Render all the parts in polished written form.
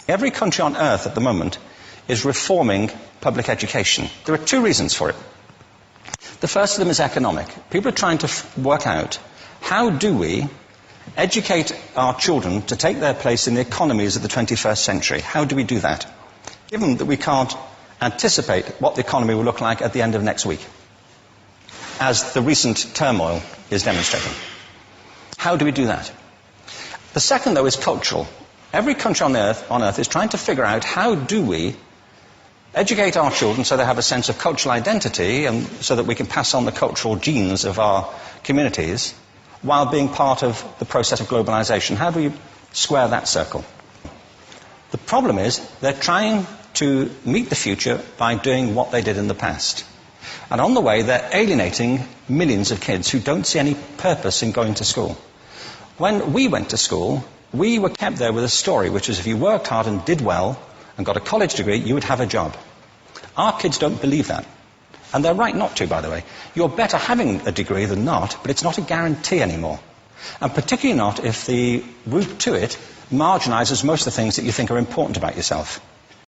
Every country on earth at the moment is reforming public education. There are two reasons for it. The first of them is economic. People are trying to work out, how do we educate our children to take their place in the economies of the 21st century? How do we do that, given that we can't anticipate what the economy will look like at the end of next week, as the recent turmoil is demonstrating? How do we do that? The second, though, is cultural. Every country on earth is trying to figure out, how do we educate our children so they have a sense of cultural identity and so that we can pass on the cultural genes of our communities while being part of the process of globalization. How do we square that circle? The problem is they're trying to meet the future by doing what they did in the past. And on the way, they're alienating millions of kids who don't see any purpose in going to school. When we went to school, we were kept there with a story, which is if you worked hard and did well and got a college degree, you would have a job. Our kids don't believe that. And they're right not to, by the way. You're better having a degree than not, but it's not a guarantee anymore. And particularly not if the route to it marginalizes most of the things that you think are important about yourself.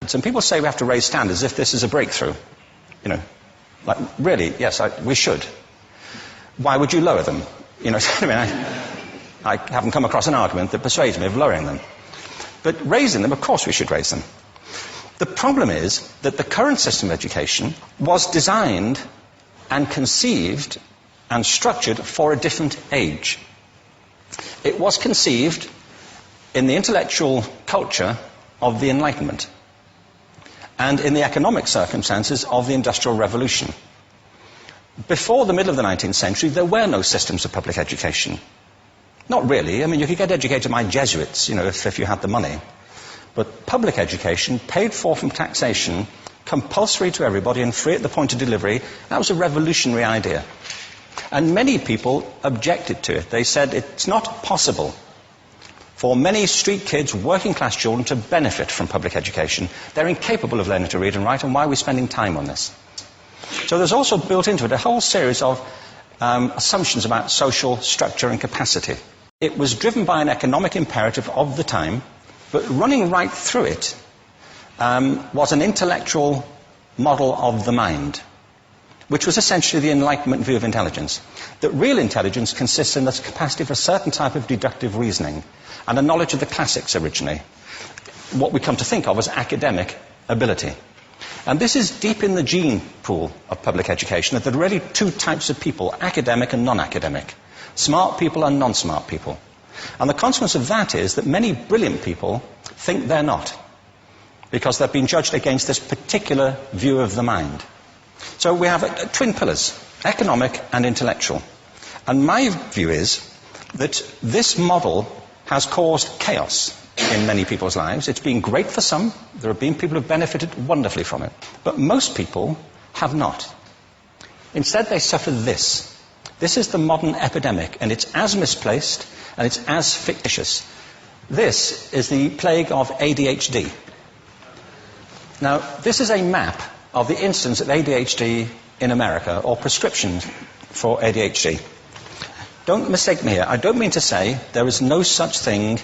Some people say we have to raise standards as if this is a breakthrough. You know, like, really, yes, we should. Why would you lower them? You know, I haven't come across an argument that persuades me of lowering them. But raising them, of course we should raise them. The problem is that the current system of education was designed and conceived and structured for a different age. It was conceived in the intellectual culture of the Enlightenment and in the economic circumstances of the Industrial Revolution. Before the middle of the 19th century, there were no systems of public education. Not really. I mean, you could get educated by Jesuits, you know, if you had the money. But public education, paid for from taxation, compulsory to everybody and free at the point of delivery, that was a revolutionary idea. And many people objected to it. They said it's not possible for many street kids, working class children, to benefit from public education. They're incapable of learning to read and write, and why are we spending time on this? So there's also built into it a whole series of assumptions about social structure and capacity. It was driven by an economic imperative of the time, but running right through it was an intellectual model of the mind, which was essentially the Enlightenment view of intelligence. That real intelligence consists in the capacity for a certain type of deductive reasoning and a knowledge of the classics originally, what we come to think of as academic ability. And this is deep in the gene pool of public education, that there are really two types of people, academic and non-academic, smart people and non-smart people. And the consequence of that is that many brilliant people think they're not, because they've been judged against this particular view of the mind. So we have twin pillars, economic and intellectual. And my view is that this model has caused chaos in many people's lives. It's been great for some. There have been people who have benefited wonderfully from it. But most people have not. Instead, they suffer this. This is the modern epidemic, and it's as misplaced and it's as fictitious. This is the plague of ADHD. Now, this is a map of the incidence of ADHD in America, or prescriptions for ADHD. Don't mistake me here. I don't mean to say there is no such thing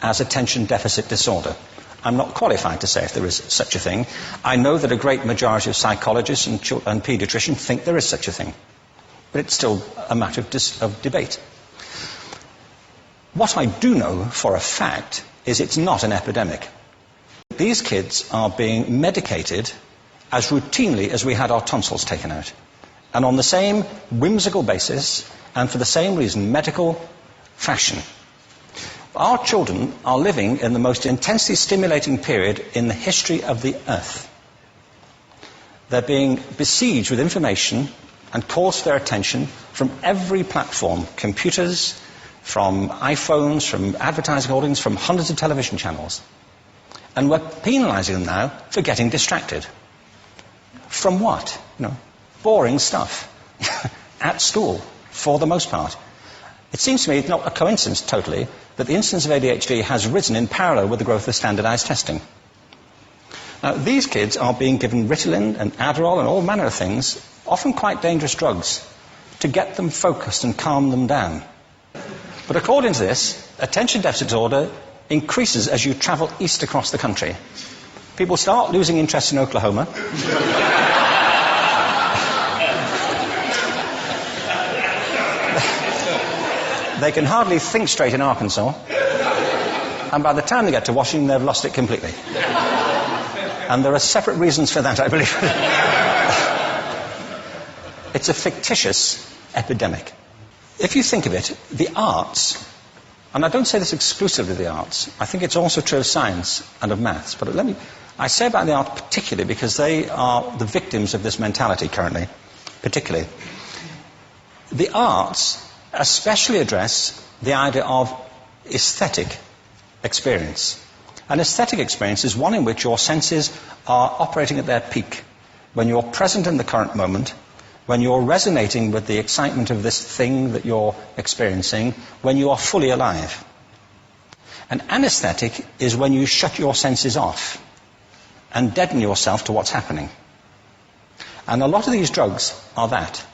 as attention deficit disorder. I'm not qualified to say if there is such a thing. I know that a great majority of psychologists and paediatricians think there is such a thing. But it's still a matter of debate. What I do know for a fact is it's not an epidemic. These kids are being medicated as routinely as we had our tonsils taken out. And on the same whimsical basis, and for the same reason, medical fashion. Our children are living in the most intensely stimulating period in the history of the earth. They're being besieged with information and calls for their attention from every platform, computers, from iPhones, from advertising holdings, from hundreds of television channels. And we're penalizing them now for getting distracted. From what? You know, boring stuff. At school, for the most part. It seems to me it's not a coincidence totally that the incidence of ADHD has risen in parallel with the growth of standardized testing. Now, these kids are being given Ritalin and Adderall and all manner of things, often quite dangerous drugs, to get them focused and calm them down. But according to this, attention deficit disorder increases as you travel east across the country. People start losing interest in Oklahoma. They can hardly think straight in Arkansas. And by the time they get to Washington, they've lost it completely. And there are separate reasons for that, I believe. It's a fictitious epidemic. If you think of it, the arts, and I don't say this exclusively of the arts, I think it's also true of science and of maths, but I say about the arts particularly because they are the victims of this mentality currently, particularly. The arts especially address the idea of aesthetic experience. An aesthetic experience is one in which your senses are operating at their peak, when you're present in the current moment, when you're resonating with the excitement of this thing that you're experiencing, when you are fully alive. An anesthetic is when you shut your senses off and deaden yourself to what's happening. And a lot of these drugs are that.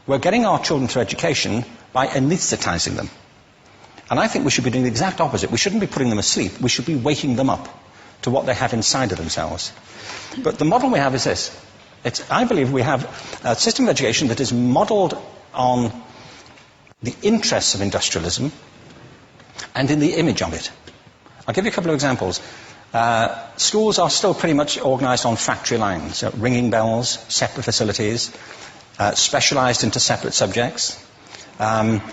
We're getting our children through education by anesthetizing them. And I think we should be doing the exact opposite. We shouldn't be putting them asleep. We should be waking them up to what they have inside of themselves. But the model we have is this. I believe we have a system of education that is modeled on the interests of industrialism and in the image of it. I'll give you a couple of examples. Schools are still pretty much organized on factory lines, ringing bells, separate facilities, specialized into separate subjects.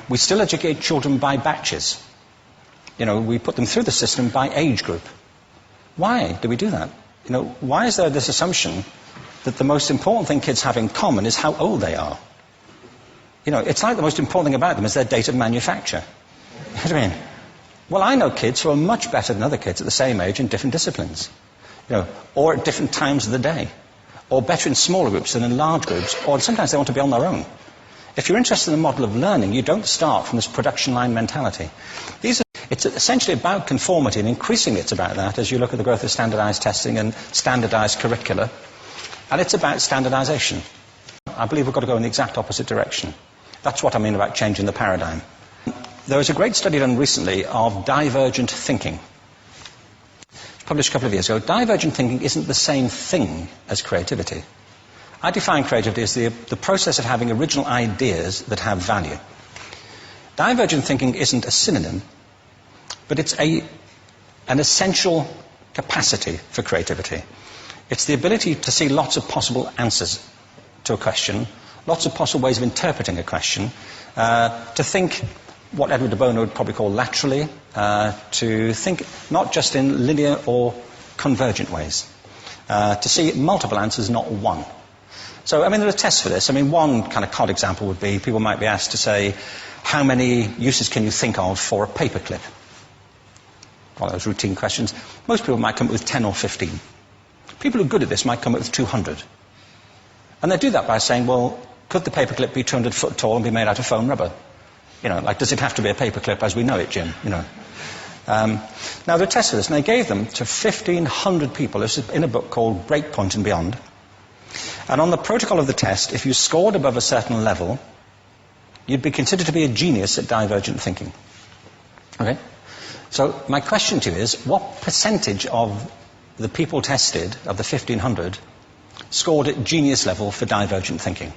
We still educate children by batches. We put them through the system by age group. Why do we do that? Why is there this assumption that the most important thing kids have in common is how old they are? It's like the most important thing about them is their date of manufacture. You know what I mean? Well, I know kids who are much better than other kids at the same age in different disciplines, or at different times of the day, or better in smaller groups than in large groups, or sometimes they want to be on their own. If you're interested in the model of learning, you don't start from this production line mentality. It's essentially about conformity, and increasingly it's about that as you look at the growth of standardized testing and standardized curricula. And it's about standardization. I believe we've got to go in the exact opposite direction. That's what I mean about changing the paradigm. There was a great study done recently of divergent thinking. Published a couple of years ago. Divergent thinking isn't the same thing as creativity. I define creativity as the process of having original ideas that have value. Divergent thinking isn't a synonym, but it's an essential capacity for creativity. It's the ability to see lots of possible answers to a question, lots of possible ways of interpreting a question, to think what Edward de Bono would probably call laterally, to think not just in linear or convergent ways, to see multiple answers, not one. So, there are tests for this. One kind of cod example would be, people might be asked to say, how many uses can you think of for a paperclip? One of those routine questions. Most people might come up with 10 or 15. People who are good at this might come up with 200. And they do that by saying, well, could the paperclip be 200 foot tall and be made out of foam rubber? Does it have to be a paperclip as we know it, Jim? Now, there are tests for this, and they gave them to 1,500 people. This is in a book called Breakpoint and Beyond. And on the protocol of the test, if you scored above a certain level, you'd be considered to be a genius at divergent thinking. Okay? So my question to you is, what percentage of the people tested, of the 1,500, scored at genius level for divergent thinking?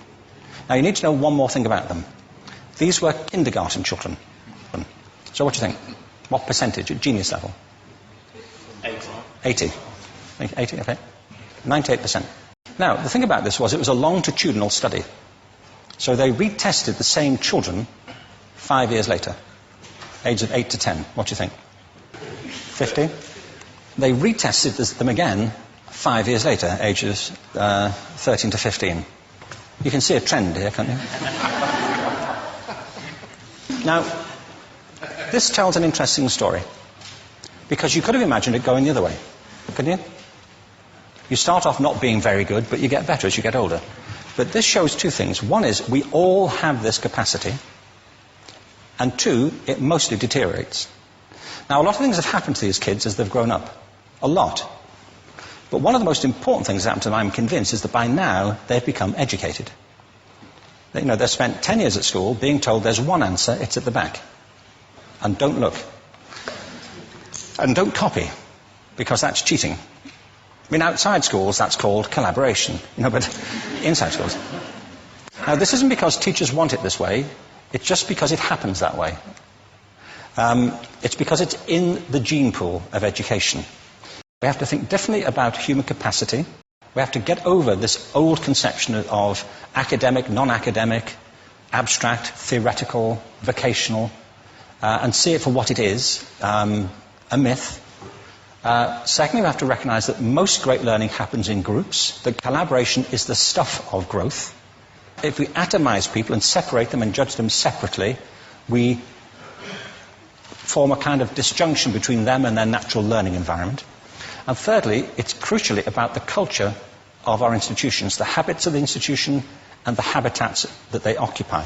Now, you need to know one more thing about them. These were kindergarten children. So what do you think? What percentage at genius level? 80. 80, okay. 98%. Now, the thing about this was it was a longitudinal study. So they retested the same children 5 years later, ages of 8 to 10. What do you think? 50? They retested them again 5 years later, ages 13 to 15. You can see a trend here, can't you? Now, this tells an interesting story, because you could have imagined it going the other way, couldn't you? You start off not being very good, but you get better as you get older. But this shows two things. One is we all have this capacity, and two, it mostly deteriorates. Now, a lot of things have happened to these kids as they've grown up. A lot. But one of the most important things that happened to them, I'm convinced, is that by now they've become educated. They've spent 10 years at school being told there's one answer, it's at the back. And don't look. And don't copy, because that's cheating. I mean, outside schools, that's called collaboration, but inside schools. Now, this isn't because teachers want it this way, it's just because it happens that way. It's because it's in the gene pool of education. We have to think differently about human capacity. We have to get over this old conception of academic, non-academic, abstract, theoretical, vocational, and see it for what it is, a myth. Secondly, we have to recognize that most great learning happens in groups, that collaboration is the stuff of growth. If we atomize people and separate them and judge them separately, we form a kind of disjunction between them and their natural learning environment. And thirdly, it's crucially about the culture of our institutions, the habits of the institution and the habitats that they occupy.